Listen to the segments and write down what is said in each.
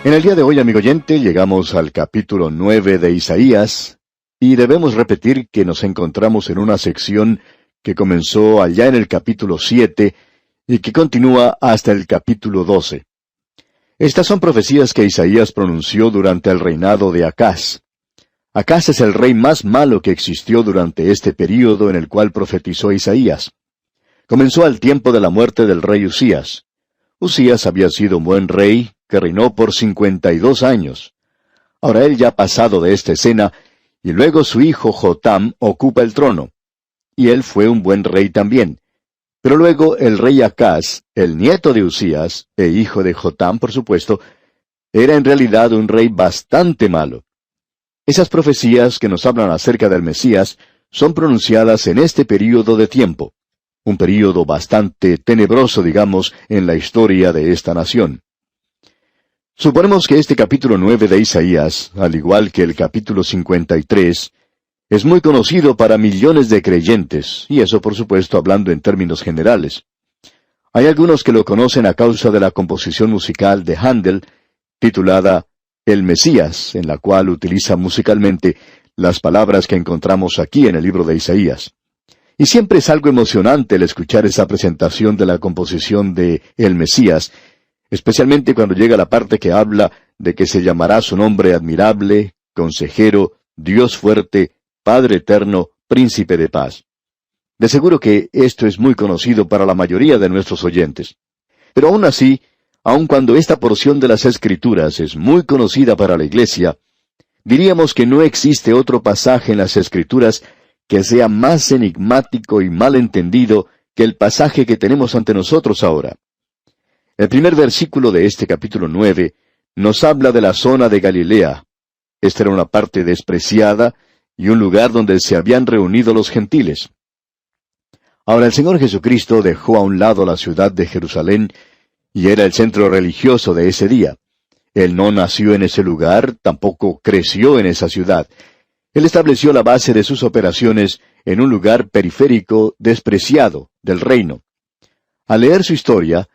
En el día de hoy, amigo oyente, llegamos al capítulo 9 de Isaías, y debemos repetir que nos encontramos en una sección que comenzó allá en el capítulo 7 y que continúa hasta el capítulo 12. Estas son profecías que Isaías pronunció durante el reinado de Acaz. Acaz es el rey más malo que existió durante este período en el cual profetizó Isaías. Comenzó al tiempo de la muerte del rey Usías. Usías había sido un buen rey que reinó por 52 años. Ahora él ya ha pasado de esta escena, y luego su hijo Jotam ocupa el trono. Y él fue un buen rey también. Pero luego el rey Acaz, el nieto de Usías, e hijo de Jotam, por supuesto, era en realidad un rey bastante malo. Esas profecías que nos hablan acerca del Mesías son pronunciadas en este período de tiempo. Un período bastante tenebroso, digamos, en la historia de esta nación. Suponemos que este capítulo 9 de Isaías, al igual que el capítulo 53, es muy conocido para millones de creyentes, y eso por supuesto hablando en términos generales. Hay algunos que lo conocen a causa de la composición musical de Händel, titulada El Mesías, en la cual utiliza musicalmente las palabras que encontramos aquí en el libro de Isaías. Y siempre es algo emocionante el escuchar esa presentación de la composición de El Mesías, especialmente cuando llega la parte que habla de que se llamará su nombre admirable, consejero, Dios fuerte, Padre eterno, príncipe de paz. De seguro que esto es muy conocido para la mayoría de nuestros oyentes. Pero aún así, aun cuando esta porción de las Escrituras es muy conocida para la Iglesia, diríamos que no existe otro pasaje en las Escrituras que sea más enigmático y mal entendido que el pasaje que tenemos ante nosotros ahora. El primer versículo de este capítulo 9 nos habla de la zona de Galilea. Esta era una parte despreciada y un lugar donde se habían reunido los gentiles. Ahora el Señor Jesucristo dejó a un lado la ciudad de Jerusalén y era el centro religioso de ese día. Él no nació en ese lugar, tampoco creció en esa ciudad. Él estableció la base de sus operaciones en un lugar periférico despreciado del reino. Al leer su historia,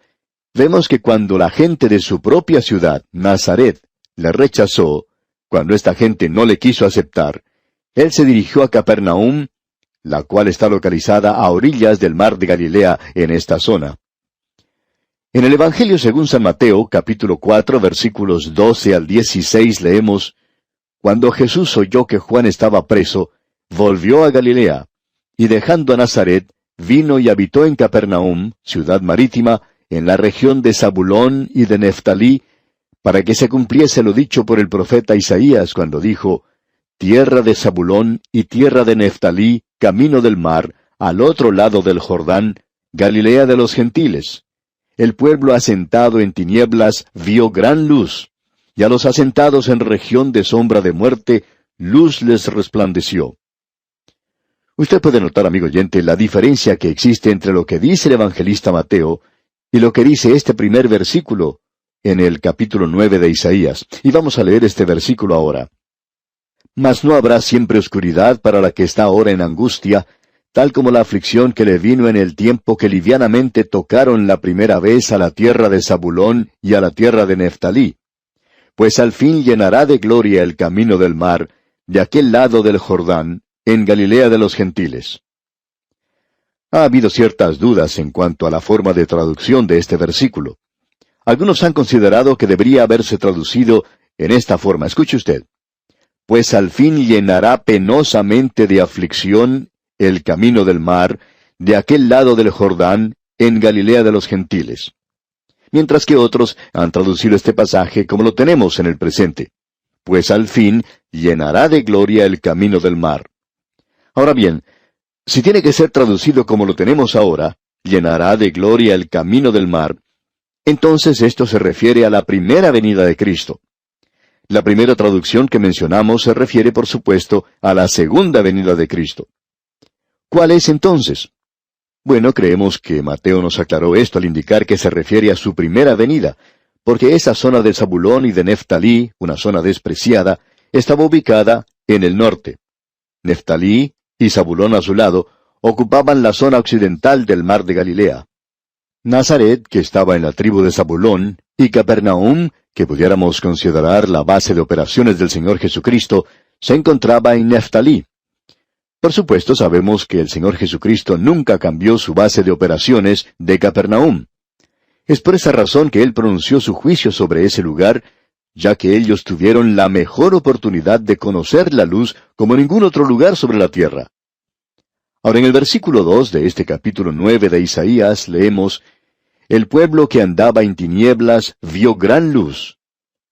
vemos que cuando la gente de su propia ciudad, Nazaret, le rechazó, cuando esta gente no le quiso aceptar, él se dirigió a Capernaum, la cual está localizada a orillas del mar de Galilea en esta zona. En el Evangelio según San Mateo, capítulo 4, versículos 12 al 16, leemos: Cuando Jesús oyó que Juan estaba preso, volvió a Galilea, y dejando a Nazaret, vino y habitó en Capernaum, ciudad marítima, en la región de Zabulón y de Neftalí, para que se cumpliese lo dicho por el profeta Isaías cuando dijo: Tierra de Zabulón y tierra de Neftalí, camino del mar, al otro lado del Jordán, Galilea de los gentiles. El pueblo asentado en tinieblas vio gran luz, y a los asentados en región de sombra de muerte, luz les resplandeció. Usted puede notar, amigo oyente, la diferencia que existe entre lo que dice el evangelista Mateo y lo que dice este primer versículo en el capítulo 9 de Isaías. Y vamos a leer este versículo ahora. Mas no habrá siempre oscuridad para la que está ahora en angustia, tal como la aflicción que le vino en el tiempo que livianamente tocaron la primera vez a la tierra de Zabulón y a la tierra de Neftalí. Pues al fin llenará de gloria el camino del mar, de aquel lado del Jordán, en Galilea de los gentiles. Ha habido ciertas dudas en cuanto a la forma de traducción de este versículo. Algunos han considerado que debería haberse traducido en esta forma. Escuche usted. Pues al fin llenará penosamente de aflicción el camino del mar, de aquel lado del Jordán, en Galilea de los gentiles. Mientras que otros han traducido este pasaje como lo tenemos en el presente. Pues al fin llenará de gloria el camino del mar. Ahora bien, si tiene que ser traducido como lo tenemos ahora, llenará de gloria el camino del mar, entonces esto se refiere a la primera venida de Cristo. La primera traducción que mencionamos se refiere, por supuesto, a la segunda venida de Cristo. ¿Cuál es entonces? Bueno, creemos que Mateo nos aclaró esto al indicar que se refiere a su primera venida, porque esa zona de Zabulón y de Neftalí, una zona despreciada, estaba ubicada en el norte. Neftalí y Zabulón a su lado ocupaban la zona occidental del mar de Galilea. Nazaret, que estaba en la tribu de Zabulón, y Capernaum, que pudiéramos considerar la base de operaciones del Señor Jesucristo, se encontraba en Neftalí. Por supuesto, sabemos que el Señor Jesucristo nunca cambió su base de operaciones de Capernaum. Es por esa razón que Él pronunció su juicio sobre ese lugar, ya que ellos tuvieron la mejor oportunidad de conocer la luz como ningún otro lugar sobre la tierra. Ahora, en el versículo 2 de este capítulo 9 de Isaías leemos: «El pueblo que andaba en tinieblas vio gran luz.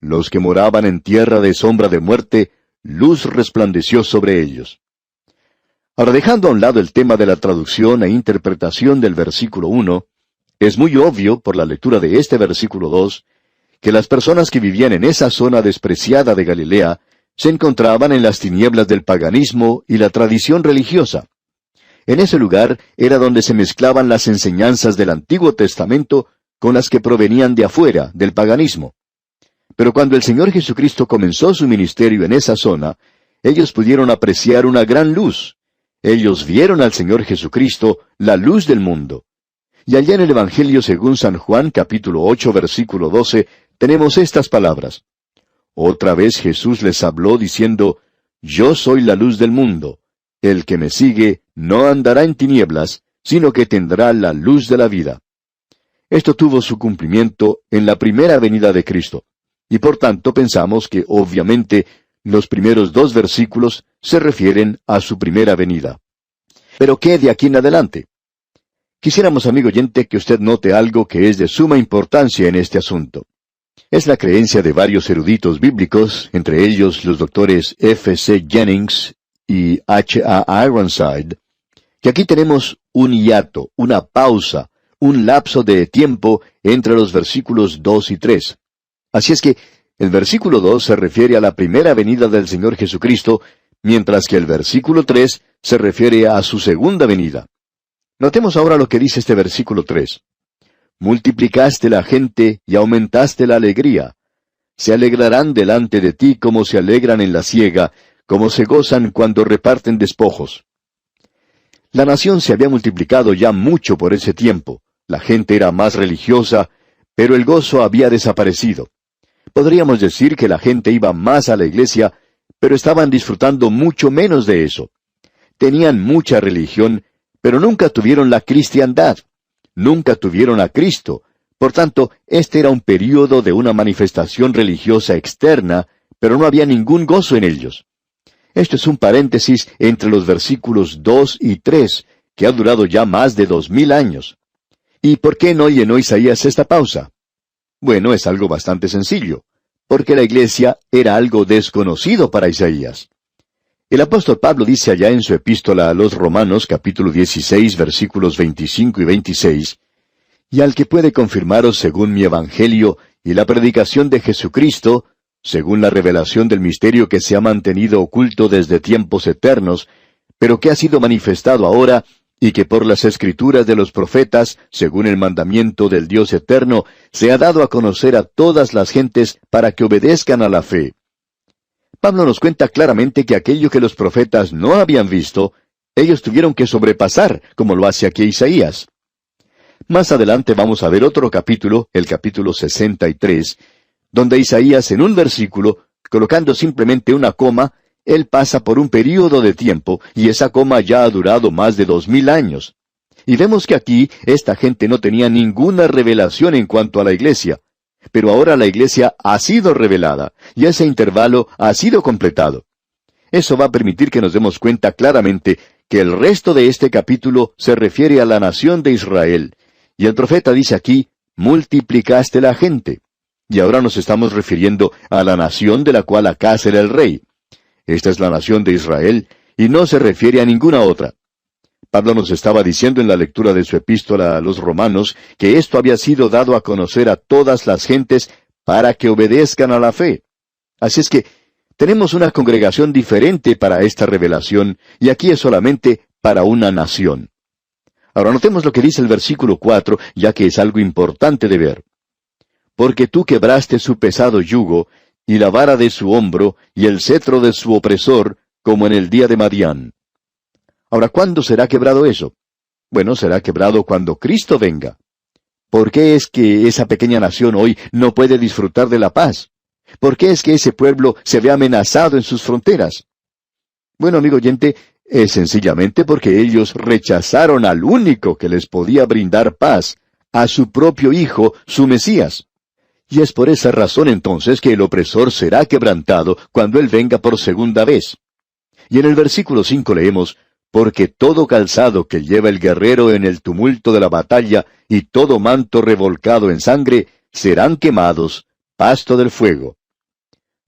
Los que moraban en tierra de sombra de muerte, luz resplandeció sobre ellos». Ahora, dejando a un lado el tema de la traducción e interpretación del versículo 1, es muy obvio, por la lectura de este versículo 2, que las personas que vivían en esa zona despreciada de Galilea se encontraban en las tinieblas del paganismo y la tradición religiosa. En ese lugar era donde se mezclaban las enseñanzas del Antiguo Testamento con las que provenían de afuera, del paganismo. Pero cuando el Señor Jesucristo comenzó su ministerio en esa zona, ellos pudieron apreciar una gran luz. Ellos vieron al Señor Jesucristo, la luz del mundo. Y allá en el Evangelio según San Juan, capítulo 8, versículo 12, tenemos estas palabras: «Otra vez Jesús les habló diciendo, Yo soy la luz del mundo. El que me sigue no andará en tinieblas, sino que tendrá la luz de la vida». Esto tuvo su cumplimiento en la primera venida de Cristo. Y por tanto pensamos que obviamente los primeros dos versículos se refieren a su primera venida. ¿Pero qué de aquí en adelante? Quisiéramos, amigo oyente, que usted note algo que es de suma importancia en este asunto. Es la creencia de varios eruditos bíblicos, entre ellos los doctores F. C. Jennings y H. A. Ironside, que aquí tenemos un hiato, una pausa, un lapso de tiempo entre los versículos 2 y 3. Así es que el versículo 2 se refiere a la primera venida del Señor Jesucristo, mientras que el versículo 3 se refiere a su segunda venida. Notemos ahora lo que dice este versículo 3. «Multiplicaste la gente y aumentaste la alegría. Se alegrarán delante de ti como se alegran en la siega, como se gozan cuando reparten despojos». La nación se había multiplicado ya mucho por ese tiempo. La gente era más religiosa, pero el gozo había desaparecido. Podríamos decir que la gente iba más a la iglesia, pero estaban disfrutando mucho menos de eso. Tenían mucha religión, pero nunca tuvieron la cristiandad. Nunca tuvieron a Cristo. Por tanto, este era un período de una manifestación religiosa externa, pero no había ningún gozo en ellos. Esto es un paréntesis entre los versículos 2 y 3, que ha durado ya más de 2000 años. ¿Y por qué no llenó Isaías esta pausa? Bueno, es algo bastante sencillo, porque la iglesia era algo desconocido para Isaías. El apóstol Pablo dice allá en su epístola a los Romanos, capítulo 16, versículos 25 y 26, «Y al que puede confirmaros según mi evangelio y la predicación de Jesucristo, según la revelación del misterio que se ha mantenido oculto desde tiempos eternos, pero que ha sido manifestado ahora, y que por las escrituras de los profetas, según el mandamiento del Dios eterno, se ha dado a conocer a todas las gentes para que obedezcan a la fe». Pablo nos cuenta claramente que aquello que los profetas no habían visto, ellos tuvieron que sobrepasar, como lo hace aquí Isaías. Más adelante vamos a ver otro capítulo, el capítulo 63, donde Isaías en un versículo, colocando simplemente una coma, él pasa por un período de tiempo, y esa coma ya ha durado más de 2000 años. Y vemos que aquí esta gente no tenía ninguna revelación en cuanto a la iglesia. Pero ahora la iglesia ha sido revelada, y ese intervalo ha sido completado. Eso va a permitir que nos demos cuenta claramente que el resto de este capítulo se refiere a la nación de Israel. Y el profeta dice aquí, multiplicaste la gente. Y ahora nos estamos refiriendo a la nación de la cual Acaz era el rey. Esta es la nación de Israel, y no se refiere a ninguna otra. Pablo nos estaba diciendo en la lectura de su epístola a los Romanos que esto había sido dado a conocer a todas las gentes para que obedezcan a la fe. Así es que tenemos una congregación diferente para esta revelación, y aquí es solamente para una nación. Ahora notemos lo que dice el versículo 4, ya que es algo importante de ver. «Porque tú quebraste su pesado yugo, y la vara de su hombro, y el cetro de su opresor, como en el día de Madián». Ahora, ¿cuándo será quebrado eso? Bueno, será quebrado cuando Cristo venga. ¿Por qué es que esa pequeña nación hoy no puede disfrutar de la paz? ¿Por qué es que ese pueblo se ve amenazado en sus fronteras? Bueno, amigo oyente, es sencillamente porque ellos rechazaron al único que les podía brindar paz, a su propio Hijo, su Mesías. Y es por esa razón entonces que el opresor será quebrantado cuando Él venga por segunda vez. Y en el versículo 5 leemos, porque todo calzado que lleva el guerrero en el tumulto de la batalla y todo manto revolcado en sangre serán quemados, pasto del fuego.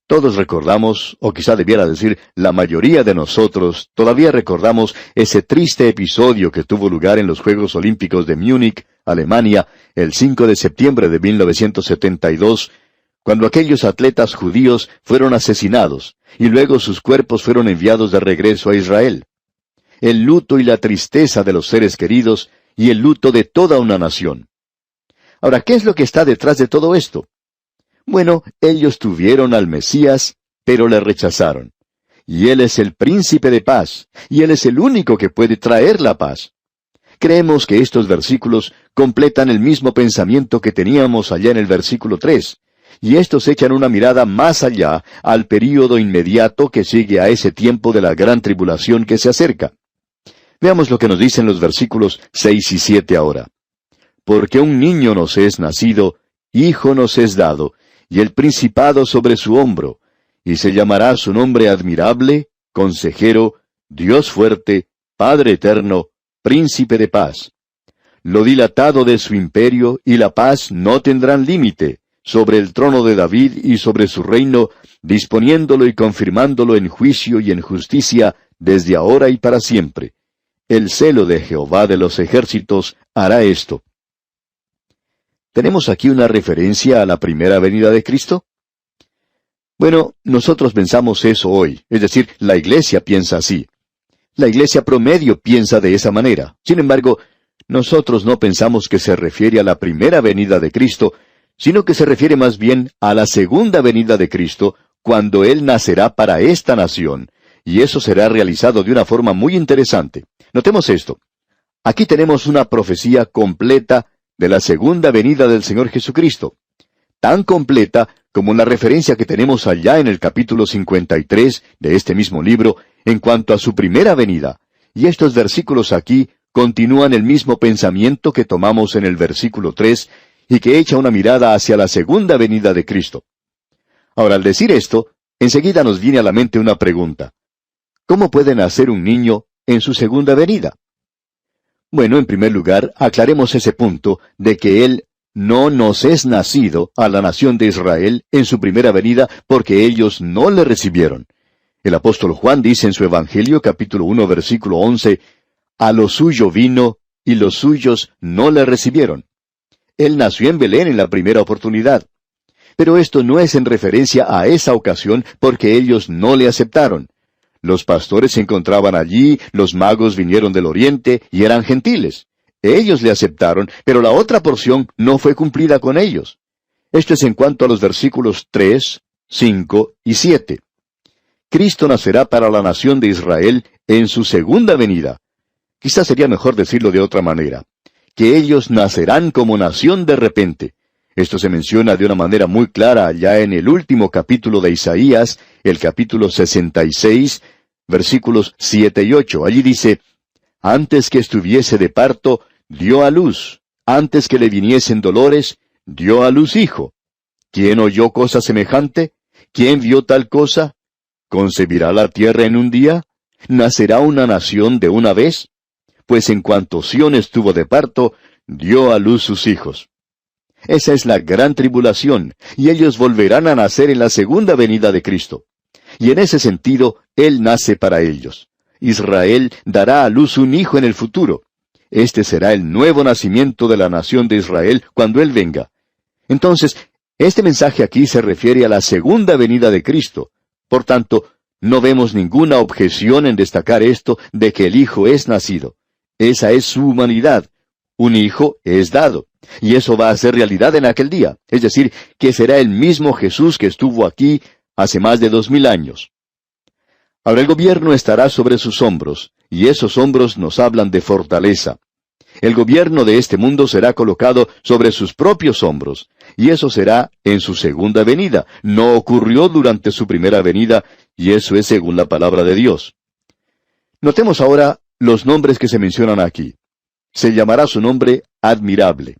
Todos recordamos, o quizá debiera decir, la mayoría de nosotros, todavía recordamos ese triste episodio que tuvo lugar en los Juegos Olímpicos de Múnich, Alemania, el 5 de septiembre de 1972, cuando aquellos atletas judíos fueron asesinados, y luego sus cuerpos fueron enviados de regreso a Israel. El luto y la tristeza de los seres queridos, y el luto de toda una nación. Ahora, ¿qué es lo que está detrás de todo esto? Bueno, ellos tuvieron al Mesías, pero le rechazaron. Y Él es el príncipe de paz, y Él es el único que puede traer la paz. Creemos que estos versículos completan el mismo pensamiento que teníamos allá en el versículo 3, y estos echan una mirada más allá al período inmediato que sigue a ese tiempo de la gran tribulación que se acerca. Veamos lo que nos dicen los versículos 6 y 7 ahora. Porque un niño nos es nacido, hijo nos es dado, y el principado sobre su hombro, y se llamará su nombre admirable, consejero, Dios fuerte, Padre eterno, príncipe de paz. Lo dilatado de su imperio y la paz no tendrán límite, sobre el trono de David y sobre su reino, disponiéndolo y confirmándolo en juicio y en justicia desde ahora y para siempre. El celo de Jehová de los ejércitos hará esto. ¿Tenemos aquí una referencia a la primera venida de Cristo? Bueno, nosotros pensamos eso hoy, es decir, la iglesia piensa así. La iglesia promedio piensa de esa manera. Sin embargo, nosotros no pensamos que se refiere a la primera venida de Cristo, sino que se refiere más bien a la segunda venida de Cristo, cuando Él nacerá para esta nación, y eso será realizado de una forma muy interesante. Notemos esto. Aquí tenemos una profecía completa de la segunda venida del Señor Jesucristo, tan completa como la referencia que tenemos allá en el capítulo 53 de este mismo libro en cuanto a su primera venida, y estos versículos aquí continúan el mismo pensamiento que tomamos en el versículo 3 y que echa una mirada hacia la segunda venida de Cristo. Ahora, al decir esto, enseguida nos viene a la mente una pregunta. ¿Cómo puede nacer un niño en su segunda venida? Bueno, en primer lugar, aclaremos ese punto de que Él no nos es nacido a la nación de Israel en su primera venida porque ellos no le recibieron. El apóstol Juan dice en su Evangelio, capítulo 1, versículo 11, a lo suyo vino, y los suyos no le recibieron. Él nació en Belén en la primera oportunidad. Pero esto no es en referencia a esa ocasión porque ellos no le aceptaron. Los pastores se encontraban allí, los magos vinieron del oriente y eran gentiles. Ellos le aceptaron, pero la otra porción no fue cumplida con ellos. Esto es en cuanto a los versículos 3, 5 y 7. Cristo nacerá para la nación de Israel en su segunda venida. Quizás sería mejor decirlo de otra manera, que ellos nacerán como nación de repente. Esto se menciona de una manera muy clara allá en el último capítulo de Isaías, el capítulo 66, versículos 7 y 8. Allí dice, antes que estuviese de parto, dio a luz. Antes que le viniesen dolores, dio a luz hijo. ¿Quién oyó cosa semejante? ¿Quién vio tal cosa? ¿Concebirá la tierra en un día? ¿Nacerá una nación de una vez? Pues en cuanto Sión estuvo de parto, dio a luz sus hijos. Esa es la gran tribulación, y ellos volverán a nacer en la segunda venida de Cristo. Y en ese sentido, Él nace para ellos. Israel dará a luz un hijo en el futuro. Este será el nuevo nacimiento de la nación de Israel cuando Él venga. Entonces, este mensaje aquí se refiere a la segunda venida de Cristo. Por tanto, no vemos ninguna objeción en destacar esto de que el Hijo es nacido. Esa es su humanidad. Un hijo es dado. Y eso va a ser realidad en aquel día. Es decir, que será el mismo Jesús que estuvo aquí hace más de 2000 años. Ahora el gobierno estará sobre sus hombros, y esos hombros nos hablan de fortaleza. El gobierno de este mundo será colocado sobre sus propios hombros, y eso será en su segunda venida. No ocurrió durante su primera venida, y eso es según la palabra de Dios. Notemos ahora los nombres que se mencionan aquí. Se llamará su nombre admirable.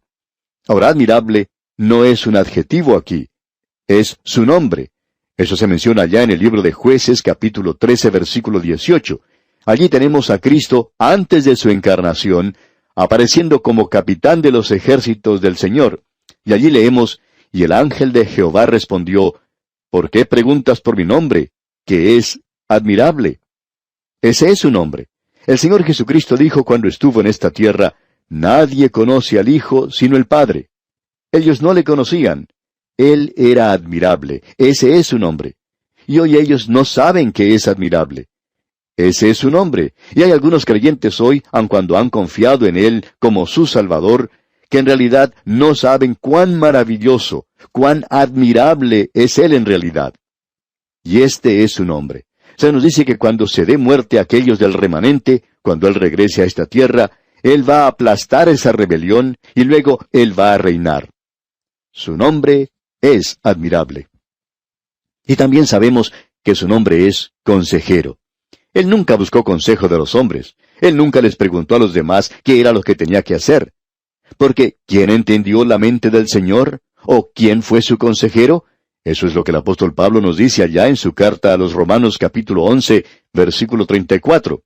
Ahora, admirable no es un adjetivo aquí, es su nombre. Eso se menciona ya en el libro de Jueces, capítulo 13, versículo 18. Allí tenemos a Cristo antes de su encarnación, apareciendo como capitán de los ejércitos del Señor. Y allí leemos, y el ángel de Jehová respondió, ¿por qué preguntas por mi nombre, que es admirable? Ese es su nombre. El Señor Jesucristo dijo cuando estuvo en esta tierra, nadie conoce al Hijo sino el Padre. Ellos no le conocían. Él era admirable. Ese es su nombre. Y hoy ellos no saben que es admirable. Ese es su nombre. Y hay algunos creyentes hoy, aun cuando han confiado en Él como su Salvador, que en realidad no saben cuán maravilloso, cuán admirable es Él en realidad. Y este es su nombre. Se nos dice que cuando se dé muerte a aquellos del remanente, cuando Él regrese a esta tierra, Él va a aplastar esa rebelión y luego Él va a reinar. Su nombre es admirable. Y también sabemos que su nombre es consejero. Él nunca buscó consejo de los hombres. Él nunca les preguntó a los demás qué era lo que tenía que hacer. Porque, ¿quién entendió la mente del Señor? ¿O quién fue su consejero? Eso es lo que el apóstol Pablo nos dice allá en su carta a los Romanos capítulo 11, versículo 34.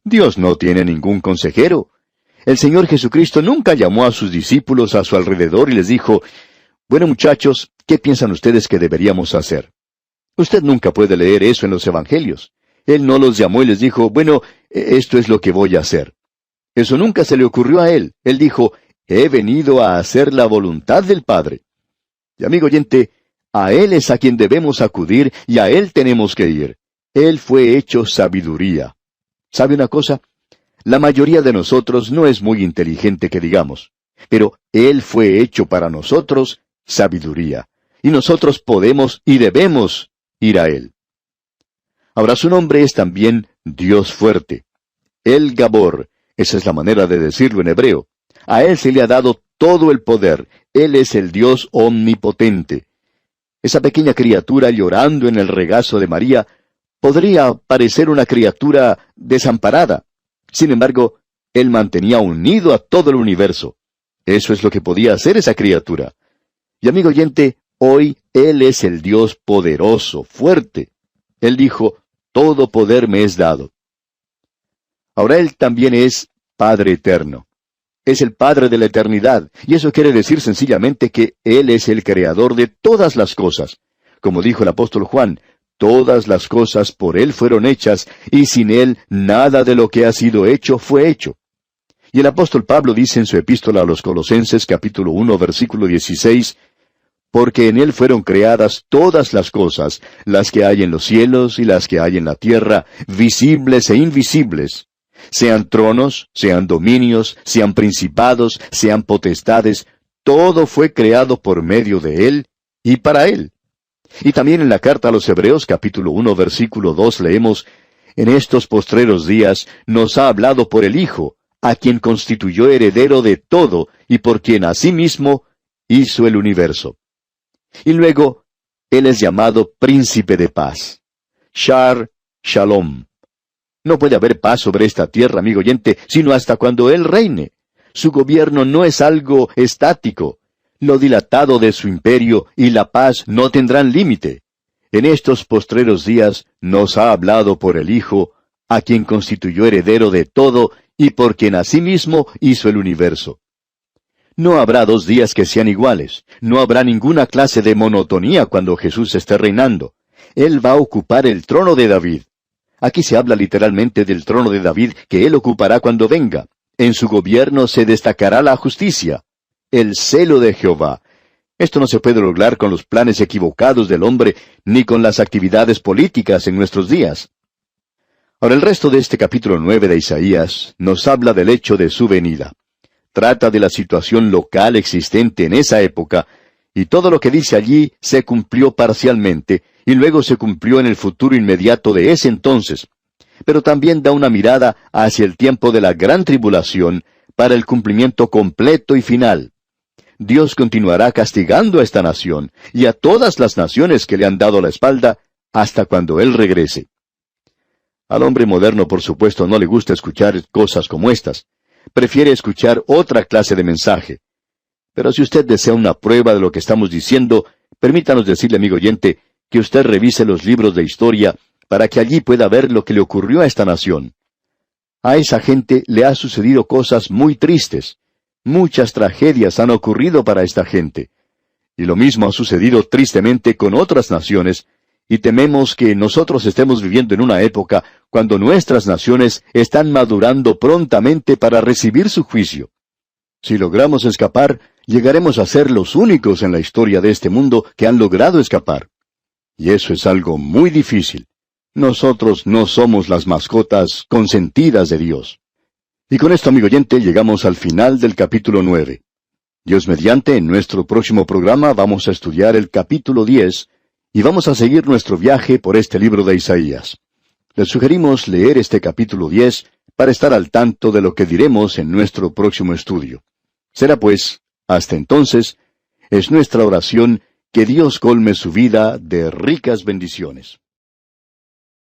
Dios no tiene ningún consejero. El Señor Jesucristo nunca llamó a sus discípulos a su alrededor y les dijo, bueno muchachos, ¿qué piensan ustedes que deberíamos hacer? Usted nunca puede leer eso en los Evangelios. Él no los llamó y les dijo, bueno, esto es lo que voy a hacer. Eso nunca se le ocurrió a Él. Él dijo, he venido a hacer la voluntad del Padre. Y amigo oyente, a Él es a quien debemos acudir y a Él tenemos que ir. Él fue hecho sabiduría. ¿Sabe una cosa? La mayoría de nosotros no es muy inteligente que digamos, pero Él fue hecho para nosotros sabiduría. Y nosotros podemos y debemos ir a Él. Ahora su nombre es también Dios fuerte. El Gabor, esa es la manera de decirlo en hebreo. A Él se le ha dado todo el poder. Él es el Dios omnipotente. Esa pequeña criatura llorando en el regazo de María podría parecer una criatura desamparada. Sin embargo, Él mantenía unido a todo el universo. Eso es lo que podía hacer esa criatura. Y amigo oyente, hoy Él es el Dios poderoso, fuerte. Él dijo, todo poder me es dado. Ahora Él también es Padre eterno. Es el Padre de la eternidad, y eso quiere decir sencillamente que Él es el creador de todas las cosas. Como dijo el apóstol Juan, todas las cosas por Él fueron hechas, y sin Él nada de lo que ha sido hecho fue hecho. Y el apóstol Pablo dice en su epístola a los Colosenses capítulo 1 versículo 16, porque en Él fueron creadas todas las cosas, las que hay en los cielos y las que hay en la tierra, visibles e invisibles. Sean tronos, sean dominios, sean principados, sean potestades, todo fue creado por medio de Él y para Él. Y también en la carta a los Hebreos, capítulo 1, versículo 2, leemos, en estos postreros días nos ha hablado por el Hijo, a quien constituyó heredero de todo, y por quien asimismo hizo el universo. Y luego, Él es llamado Príncipe de Paz. Shar Shalom. No puede haber paz sobre esta tierra, amigo oyente, sino hasta cuando Él reine. Su gobierno no es algo estático. Lo dilatado de su imperio y la paz no tendrán límite. En estos postreros días nos ha hablado por el Hijo, a quien constituyó heredero de todo y por quien asimismo hizo el universo. No habrá 2 días que sean iguales. No habrá ninguna clase de monotonía cuando Jesús esté reinando. Él va a ocupar el trono de David. Aquí se habla literalmente del trono de David que Él ocupará cuando venga. En su gobierno se destacará la justicia, el celo de Jehová. Esto no se puede lograr con los planes equivocados del hombre, ni con las actividades políticas en nuestros días. Ahora el resto de este capítulo 9 de Isaías nos habla del hecho de su venida. Trata de la situación local existente en esa época, y todo lo que dice allí se cumplió parcialmente, y luego se cumplió en el futuro inmediato de ese entonces. Pero también da una mirada hacia el tiempo de la gran tribulación, para el cumplimiento completo y final. Dios continuará castigando a esta nación y a todas las naciones que le han dado la espalda hasta cuando Él regrese. Al hombre moderno, por supuesto, no le gusta escuchar cosas como estas. Prefiere escuchar otra clase de mensaje. Pero si usted desea una prueba de lo que estamos diciendo, permítanos decirle, amigo oyente, que usted revise los libros de historia para que allí pueda ver lo que le ocurrió a esta nación. A esa gente le ha sucedido cosas muy tristes. Muchas tragedias han ocurrido para esta gente. Y lo mismo ha sucedido tristemente con otras naciones, y tememos que nosotros estemos viviendo en una época cuando nuestras naciones están madurando prontamente para recibir su juicio. Si logramos escapar, llegaremos a ser los únicos en la historia de este mundo que han logrado escapar. Y eso es algo muy difícil. Nosotros no somos las mascotas consentidas de Dios. Y con esto, amigo oyente, llegamos al final del capítulo 9. Dios mediante, en nuestro próximo programa vamos a estudiar el capítulo 10, y vamos a seguir nuestro viaje por este libro de Isaías. Les sugerimos leer este capítulo 10 para estar al tanto de lo que diremos en nuestro próximo estudio. Será pues, hasta entonces, es nuestra oración que Dios colme su vida de ricas bendiciones.